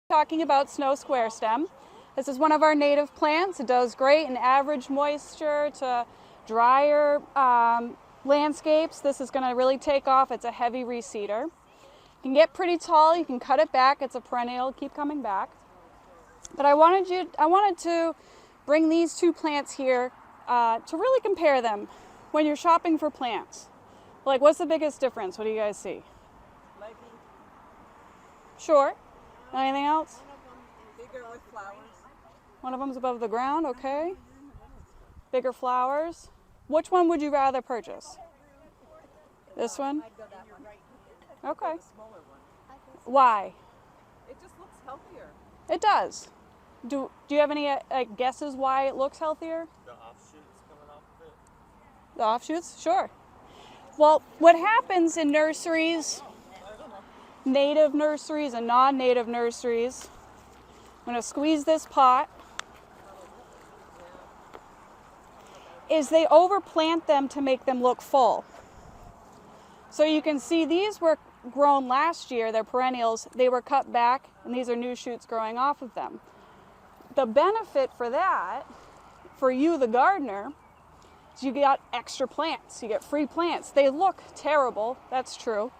Talking about Snow Squarestem. This is one of our native plants. It does great in average moisture to drier landscapes. This is going to really take off. It's a heavy reseeder. It can get pretty tall. You can cut it back. It's a perennial. Keep coming back. But I wanted to bring these two plants here to really compare them when you're shopping for plants. Like, what's the biggest difference? What do you guys see? Lighting. Sure. Anything else? One of them is bigger with flowers. One of them's above the ground, okay. Bigger flowers. Which one would you rather purchase? This one? I'd go that one. Okay. The smaller one. Why? It just looks healthier. It does. Do you have any guesses why it looks healthier? The offshoots coming off of it. The offshoots? Sure. Well, what happens in nurseries, native nurseries and non-native nurseries, I'm going to squeeze this pot, is they overplant them to make them look full. So you can see these were grown last year, they're perennials, they were cut back, and these are new shoots growing off of them. The benefit for that, for you the gardener, is you get extra plants, you get free plants. They look terrible, that's true,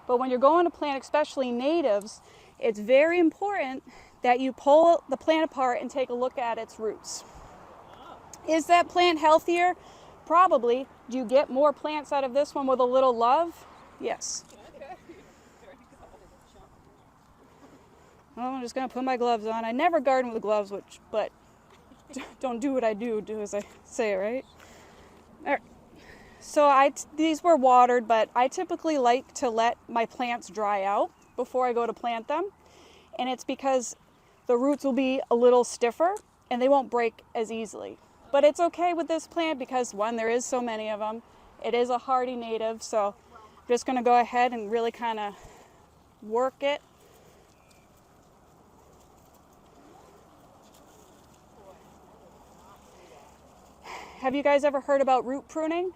but when you're going to plant, especially natives, it's very important that you pull the plant apart and take a look at its roots. Is that plant healthier? Probably. Do you get more plants out of this one with a little love? Yes. Well, I'm just going to put my gloves on. I never garden with gloves, but don't do what I do as I say, right? All right. So these were watered, but I typically like to let my plants dry out before I go to plant them. And it's because the roots will be a little stiffer and they won't break as easily. But it's okay with this plant because, one, there is so many of them. It is a hardy native, so I'm just going to go ahead and really kind of work it. Have you guys ever heard about root pruning?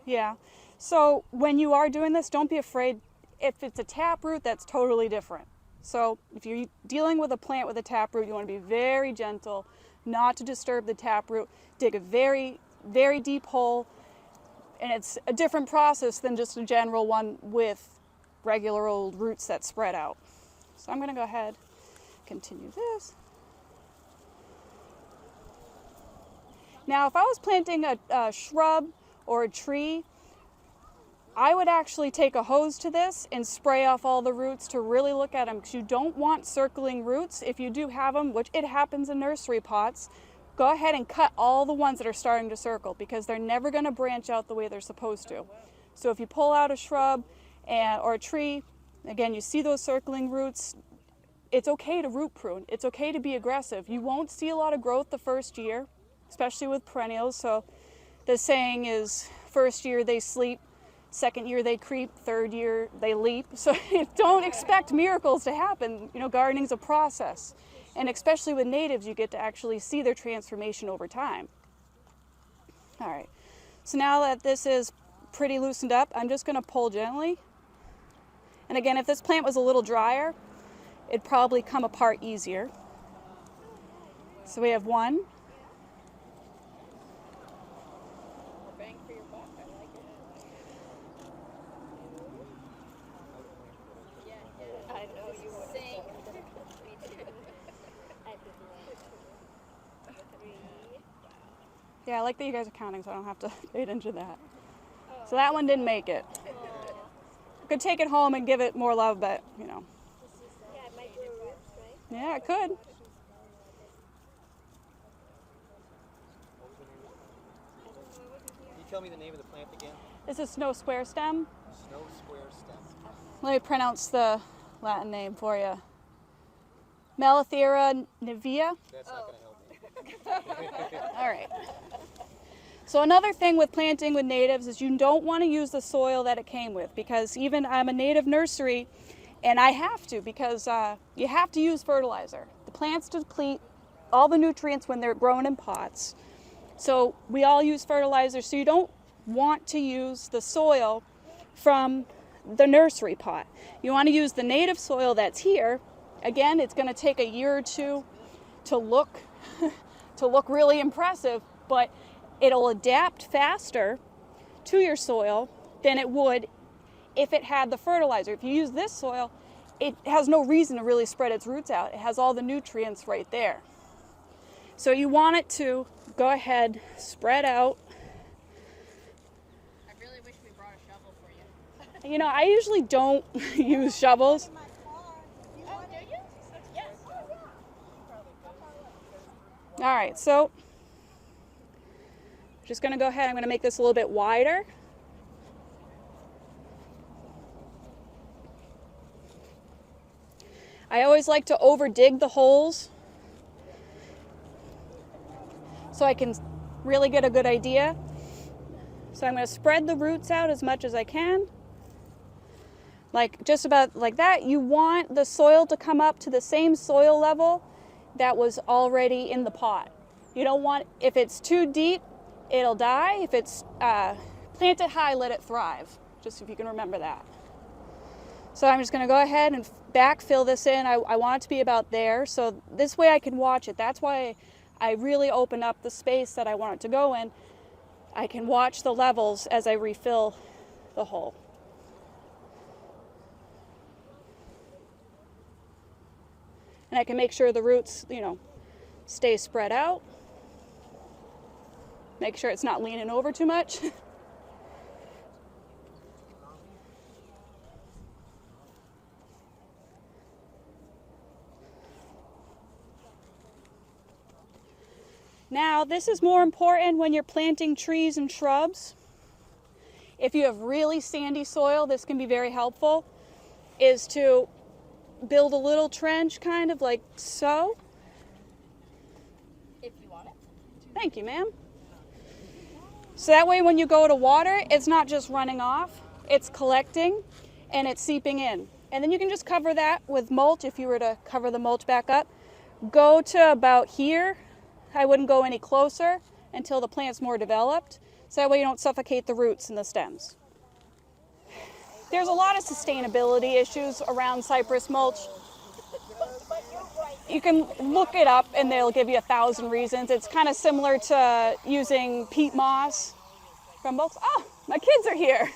Yeah. So when you are doing this, don't be afraid. If it's a taproot, that's totally different. So if you're dealing with a plant with a taproot, you want to be very gentle, not to disturb the taproot. Dig a very, very deep hole, and it's a different process than just a general one with regular old roots that spread out. So I'm going to go ahead, continue this. Now, if I was planting a shrub or a tree, I would actually take a hose to this and spray off all the roots to really look at them, because you don't want circling roots. If you do have them, which it happens in nursery pots, go ahead and cut all the ones that are starting to circle, because they're never going to branch out the way they're supposed to. So if you pull out a shrub or a tree, again, you see those circling roots, it's okay to root prune. It's okay to be aggressive. You won't see a lot of growth the first year, especially with perennials. So the saying is, first year they sleep, second year they creep, third year they leap. So don't expect miracles to happen. You know, gardening's a process. And especially with natives, you get to actually see their transformation over time. All right, so now that this is pretty loosened up, I'm just going to pull gently. And again, if this plant was a little drier, it'd probably come apart easier. So we have one. Bang for your buck. I like it. Yeah. I know you would sing. Yeah, I like that you guys are counting, so I don't have to pay attention to that. So that one didn't make it. I could take it home and give it more love, but, you know. Yeah, it might grow roots, right? Yeah, it could. Can you tell me the name of the plant again? This is Snow Squarestem. Snow Squarestem. Let me pronounce the Latin name for you. Melanthera nivea. That's not going to help me. All right. So another thing with planting with natives is you don't want to use the soil that it came with, because even I'm a native nursery and I have to, because you have to use fertilizer. The plants deplete all the nutrients when they're grown in pots. So we all use fertilizer, so you don't want to use the soil from the nursery pot. You want to use the native soil that's here Again, it's going to take a year or two to look really impressive, but it'll adapt faster to your soil than it would if it had the fertilizer. If you use this soil, it has no reason to really spread its roots out. It has all the nutrients right there. So you want it to go ahead, spread out. I really wish we brought a shovel for you. You know, I usually don't use shovels. Oh, do you? Yes. All right, so just going to go ahead. I'm going to make this a little bit wider. I always like to over dig the holes so I can really get a good idea. So I'm going to spread the roots out as much as I can. Like just about like that. You want the soil to come up to the same soil level that was already in the pot. You don't want, if it's too deep, it'll die. If it's planted high, let it thrive. Just if you can remember that. So I'm just going to go ahead and backfill this in. I want it to be about there, so this way I can watch it. That's why I really open up the space that I want it to go in. I can watch the levels as I refill the hole. And I can make sure the roots, you know, stay spread out. Make sure it's not leaning over too much. Now, this is more important when you're planting trees and shrubs. If you have really sandy soil, this can be very helpful, is to build a little trench, kind of like so. If you want it. Thank you, ma'am. So that way when you go to water, it's not just running off, it's collecting and it's seeping in. And then you can just cover that with mulch if you were to cover the mulch back up. Go to about here. I wouldn't go any closer until the plant's more developed, so that way you don't suffocate the roots and the stems. There's a lot of sustainability issues around cypress mulch. You can look it up and they'll give you 1,000 reasons. It's kind of similar to using peat moss from both. Oh, my kids are here.